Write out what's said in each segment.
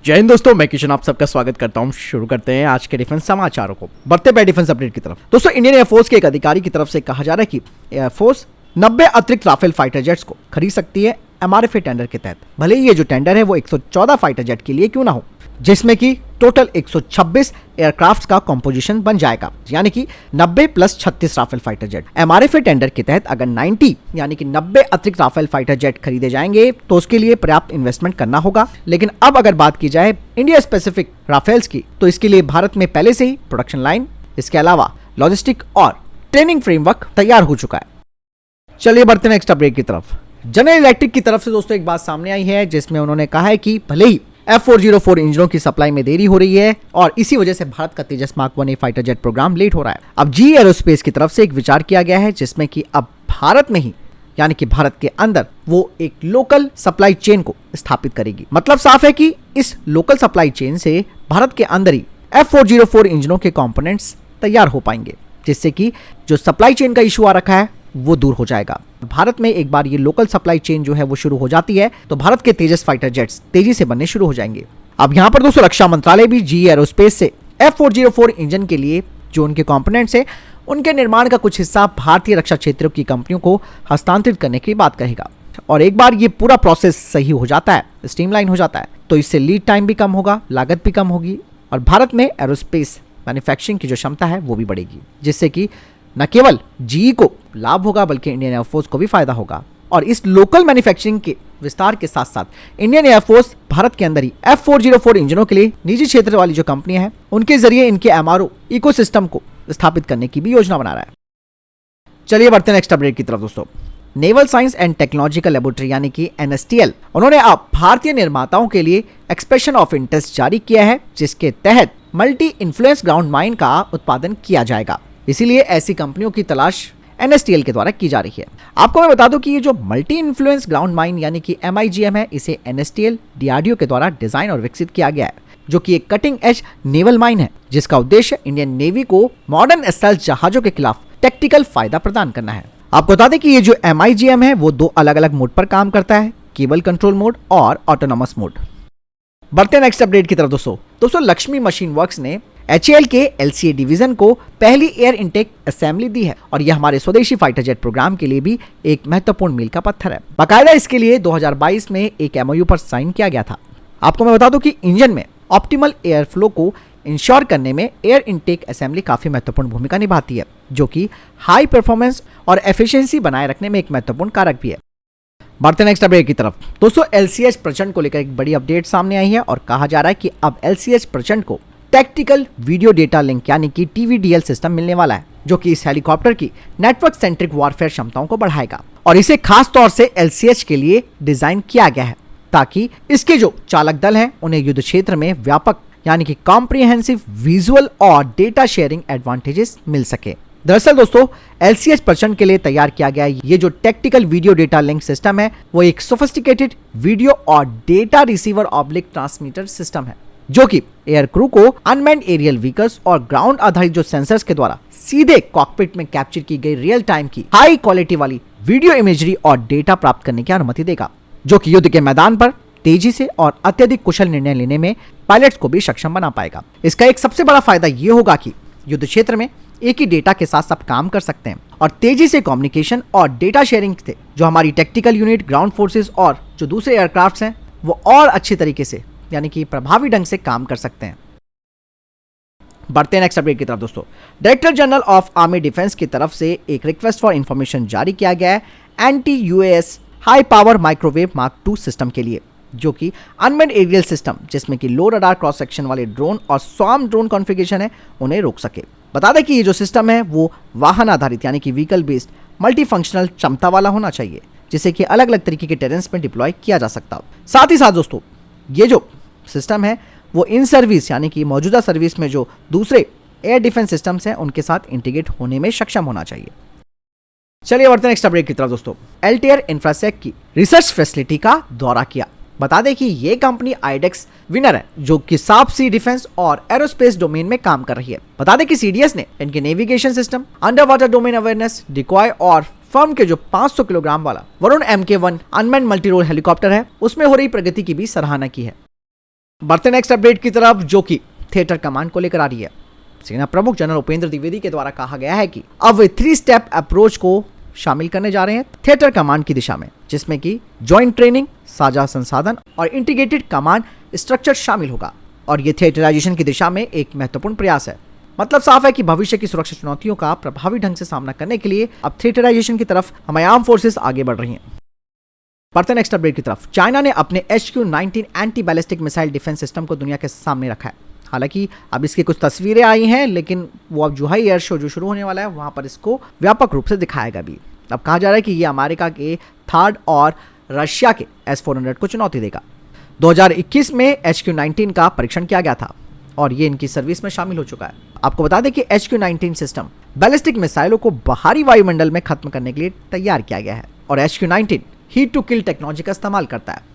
जय हिंद दोस्तों, मैं किशन आप सबका स्वागत करता हूं। शुरू करते हैं आज के डिफेंस समाचारों को। बढ़ते हैं डिफेंस अपडेट की तरफ। दोस्तों, इंडियन एयरफोर्स के एक अधिकारी की तरफ से कहा जा रहा है कि एयरफोर्स 90 अतिरिक्त राफेल फाइटर जेट्स को खरीद सकती है एमआरएफए टेंडर के तहत। भले ही ये जो टेंडर है वो 114 फाइटर जेट के लिए क्यों ना हो, जिसमें कि टोटल 126 एयरक्राफ्ट्स का कंपोजिशन बन जाएगा, यानी कि 90 plus 36 Rafale fighter jet. MRFA tender के तहत अगर 90 यानी कि 90 अतिरिक्त राफेल फाइटर जेट खरीदे जाएंगे तो उसके लिए पर्याप्त इन्वेस्टमेंट करना होगा। लेकिन अब अगर बात की जाए इंडिया स्पेसिफिक राफेल्स की, तो इसके लिए भारत में पहले से ही प्रोडक्शन लाइन, इसके अलावा लॉजिस्टिक और ट्रेनिंग फ्रेमवर्क तैयार हो चुका है। चलिए बढ़ते हैं नेक्स्ट अपडेट की तरफ। जनरल इलेक्ट्रिक की तरफ से दोस्तों एक बात सामने आई है, जिसमें उन्होंने कहा है कि भले ही F404 इंजनों की सप्लाई में देरी हो रही है और इसी वजह से भारत का Tejas mark 1A fighter jet programme late हो रहा है। अब GE एरोस्पेस की तरफ से एक विचार किया गया है, जिसमें कि अब भारत में ही यानी कि भारत के अंदर वो एक लोकल सप्लाई चेन को स्थापित करेगी। मतलब साफ है कि इस लोकल सप्लाई चेन से भारत के अंदर ही F404 इंजनों के कंपोनेंट्स तैयार हो पाएंगे, जिससे कि जो सप्लाई चेन का इशू आ रखा है वो दूर हो जाएगा। भारत में एक बार ये लोकल सप्लाई चेन जो है वो शुरू हो जाती है तो भारत के तेजस फाइटर जेट्स तेजी से बनने शुरू हो जाएंगे। अब यहाँ पर दोस्तों रक्षा मंत्रालय भी GE एरोस्पेस से F404 इंजन के लिए जो उनके कंपोनेंट्स हैं उनके निर्माण का कुछ हिस्सा भारतीय रक्षा क्षेत्रों की कंपनियों को हस्तांतरित करने की बात कहेगा। और एक बार ये पूरा प्रोसेस सही हो जाता है, स्ट्रीमलाइन हो जाता है, तो इससे लीड टाइम भी कम होगा, लागत भी कम होगी और भारत में एरोस्पेस मैन्युफैक्चरिंग की जो क्षमता है वो भी बढ़ेगी, जिससे कि न केवल GE को लाभ होगा बल्कि इंडियन एयरफोर्स को भी फायदा होगा। और इस लोकल मैन्युफैक्चरिंग के विस्तार के साथ साथ इंडियन एयरफोर्स भारत के अंदर ही F404 इंजनों के लिए निजी क्षेत्र वाली जो कंपनियां हैं उनके जरिए इनके MRO इकोसिस्टम को स्थापित करने की भी योजना बना रहा है। चलिए बढ़ते हैं नेक्स्ट अपडेट की तरफ दोस्तों। Naval science and technological laboratory यानी कि NSTL उन्होंने अब भारतीय निर्माताओं के लिए एक्सप्रेशन ऑफ इंटरेस्ट जारी किया है, जिसके तहत मल्टी इन्फ्लुएंस ग्राउंड माइन का उत्पादन किया जाएगा। इसीलिए ऐसी कंपनियों की तलाश NSTL के द्वारा की जा रही है। आपको मैं बता दूं कि ये जो मल्टी इन्फ्लुएंस ग्राउंड माइन यानी कि MIGM है, इसे NSTL DRDO के द्वारा डिजाइन और विकसित किया गया है, जो कि एक कटिंग एज नेवल माइन है, जिसका उद्देश्य इंडियन नेवी को मॉडर्न स्टाइल जहाजों के खिलाफ टेक्टिकल फायदा प्रदान करना है। आपको बता दें कि ये जो MIGM है वो दो अलग अलग मोड पर काम करता है, केबल कंट्रोल मोड और ऑटोनोमस मोड। बढ़ते हैं नेक्स्ट अपडेट की तरफ दोस्तों लक्ष्मी मशीन वर्क्स ने HAL के LCA डिवीजन को पहली एयर इनटेक असेंबली दी है और यह हमारे स्वदेशी फाइटर जेट प्रोग्राम के लिए भी एक महत्वपूर्ण मील का पत्थर है। बाकायदा इसके लिए 2022 में एक MOU पर साइन किया गया था। आपको मैं बता दूं कि इंजन में ऑप्टिमल एयर फ्लो को इंश्योर करने में एयर इनटेक असेंबली काफी महत्वपूर्ण भूमिका निभाती है, जो कि हाई परफॉर्मेंस और एफिशिएंसी बनाए रखने में एक महत्वपूर्ण कारक भी है। बढ़ते नेक्स्ट अपडेट की तरफ दोस्तों, LCH प्रचंड को लेकर एक बड़ी अपडेट सामने आई है और कहा जा रहा है कि अब LCH प्रचंड को टैक्टिकल वीडियो डेटा लिंक यानी कि TVDL सिस्टम मिलने वाला है, जो कि इस हेलीकॉप्टर की नेटवर्क सेंट्रिक वॉरफेयर क्षमताओं को बढ़ाएगा। और इसे खास तौर से LCH के लिए डिजाइन किया गया है ताकि इसके जो चालक दल हैं उन्हें युद्ध क्षेत्र में व्यापक यानी कि कॉम्प्रिहेंसिव विजुअल और डेटा शेयरिंग एडवांटेजेस मिल सके। दरअसल दोस्तों LCH प्रचंड के लिए तैयार किया गया ये जो tactical video data link system है वो एक सोफिस्टिकेटेड वीडियो और data receiver oblique transmitter system है, जो कि एयर क्रू को अनमैन्ड एरियल व्हीकल्स और ग्राउंड आधारित जो सेंसर्स के द्वारा सीधे कॉकपिट में कैप्चर की गई रियल टाइम की हाई क्वालिटी वाली वीडियो इमेजरी और डेटा प्राप्त करने की अनुमति देगा, जो कि युद्ध के मैदान पर तेजी से और अत्यधिक कुशल निर्णय लेने में पायलट्स को भी सक्षम बना पाएगा। इसका एक सबसे बड़ा फायदा ये होगा कि युद्ध क्षेत्र में एक ही डेटा के साथ सब काम कर सकते हैं और तेजी से कम्युनिकेशन और डेटा शेयरिंग से जो हमारी टेक्टिकल यूनिट, ग्राउंड फोर्सेस और जो दूसरे एयरक्राफ्ट हैं वो और अच्छी तरीके से यानी कि प्रभावी ढंग से काम कर सकते हैं। बढ़ते हैं नेक्स्ट अपडेट की तरफ दोस्तों। Director general of army defence की तरफ से एक रिक्वेस्ट फॉर इंफॉर्मेशन जारी किया गया है anti-UAS high power microwave mark 2 system के लिए, जो कि अनमैन्ड एरियल सिस्टम जिसमें कि लो रडार क्रॉस सेक्शन वाले ड्रोन और स्वार्म ड्रोन कॉन्फ़िगरेशन है उन्हें रोक सके। बता दें कि ये जो सिस्टम है वो वाहन आधारित यानी कि व्हीकल बेस्ड मल्टी फंक्शनल क्षमता वाला होना चाहिए, जिसे कि अलग अलग तरीके के टेरेंस में डिप्लॉय किया जा सकता हो। साथ ही साथ दोस्तों ये जो सिस्टम है वो इन सर्विस यानी कि मौजूदा सर्विस में जो दूसरे एयर डिफेंस सिस्टम्स हैं उनके साथ इंटीग्रेट होने में सक्षम होना चाहिए। चलिए बढ़ते हैं नेक्स्ट अपडेट की तरफ दोस्तों। एल्टेयर इंफ्रासेक की रिसर्च फैसिलिटी का दौरा किया। बता दें कि ये कंपनी आइडेक्स विनर है, जो कि साब सी डिफेंस और एरोस्पेस डोमेन में काम कर रही है। बता दें कि CDS ने इनके navigation system, under water domain awareness, decoy और फर्म के जो 500 किलोग्राम वाला Varun MK1 unmanned multi role helicopter है उसमें हो रही प्रगति की भी सराहना की है। बढ़ते नेक्स्ट अपडेट की तरफ, जो कि थिएटर कमांड को लेकर आ रही है। सेना प्रमुख जनरल उपेंद्र द्विवेदी के द्वारा कहा गया है कि अब वे 3 स्टेप अप्रोच को शामिल करने जा रहे हैं थिएटर कमांड की दिशा में, जिसमें कि ज्वाइंट ट्रेनिंग, साझा संसाधन और इंटीग्रेटेड कमांड स्ट्रक्चर शामिल होगा। और ये थिएटराइजेशन की दिशा में एक महत्वपूर्ण प्रयास है। मतलब साफ है कि भविष्य की सुरक्षा चुनौतियों का प्रभावी ढंग से सामना करने के लिए अब थिएटराइजेशन की तरफ हमारी आर्म फोर्सेस आगे बढ़ रही हैं। बढ़ते नेक्स्ट अपडेट की तरफ, चाइना ने अपने HQ-19 anti ballistic missile defence system को दुनिया के सामने रखा है। हालांकि अब इसकी कुछ तस्वीरें आई हैं, लेकिन वो अब जुहाई एयर शो जो शुरू होने वाला है वहां पर इसको व्यापक रूप से दिखाएगा भी। अब कहा जा रहा है कि ये अमेरिका के थर्ड और रशिया के S-400 को चुनौती देगा। 2021 में HQ-19 का परीक्षण किया गया था और ये इनकी सर्विस में शामिल हो चुका है। आपको बता दें कि HQ-19 सिस्टम बैलिस्टिक मिसाइलों को बाहरी वायुमंडल में खत्म करने के लिए तैयार किया गया है और HQ-19 heat to kill technology का इस्तेमाल करता है।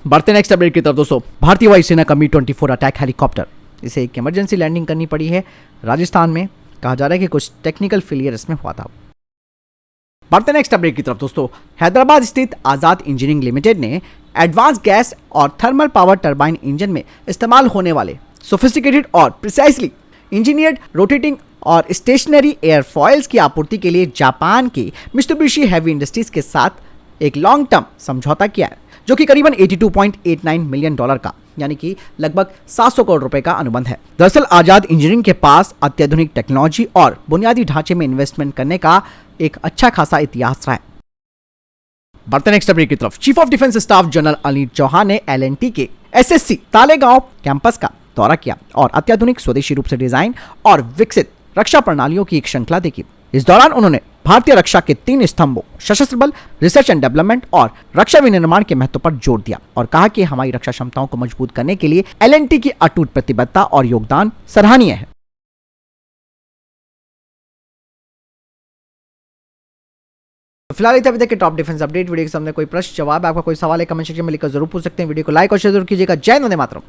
बढ़ते नेक्स्ट अपडेट की तरफ दोस्तों, भारतीय वायुसेना का Mi-24 अटैक हेलीकॉप्टर, इसे एक इमरजेंसी लैंडिंग करनी पड़ी है राजस्थान में। कहा जा रहा है कि कुछ टेक्निकल फेलियर इसमें हुआ था। बढ़ते नेक्स्ट अपडेट की तरफ दोस्तों, हैदराबाद स्थित आजाद इंजीनियरिंग लिमिटेड ने एडवांस गैस और थर्मल पावर टरबाइन इंजन में इस्तेमाल होने वाले सोफिस्टिकेटेड और प्रिसाइसली इंजीनियर्ड रोटेटिंग और स्टेशनरी एयरफॉइल्स की आपूर्ति के लिए जापान की मित्सुबिशी हेवी इंडस्ट्रीज के साथ एक लॉन्ग टर्म समझौता किया है, जो कि करीबन $82.89 मिलियन का, यानी कि लगभग 700 करोड़ रुपए का अनुबंध है। दरअसल आजाद इंजीनियरिंग के पास अत्याधुनिक टेक्नोलॉजी और बुनियादी ढांचे में इन्वेस्टमेंट करने का एक अच्छा खासा इतिहास रहा है। बढ़ते नेक्स्ट अपडेट की तरफ, chief of defence staff general Anil Chauhan ने L&T के SSC तालेगांव कैंपस का दौरा किया और अत्याधुनिक स्वदेशी रूप से डिजाइन और विकसित रक्षा प्रणालियों की एक श्रृंखला देखी। इस दौरान उन्होंने भारतीय रक्षा के 3 स्तंभों सशस्त्र बल, रिसर्च एंड डेवलपमेंट और रक्षा विनिर्माण के महत्व पर जोर दिया और कहा कि हमारी रक्षा क्षमताओं को मजबूत करने के लिए L&T की अटूट प्रतिबद्धता और योगदान सराहनीय है। फिलहाल इतने अभी तक के टॉप डिफेंस अपडेट वीडियो के सामने कोई प्रश्न जवाब, आपका कोई सवाल है कमेंट सेक्शन में लिखकर जरूर पूछ सकते हैं। वीडियो को लाइक और शेयर जरूर कीजिएगा। जय हिंद, वंदे मातरम।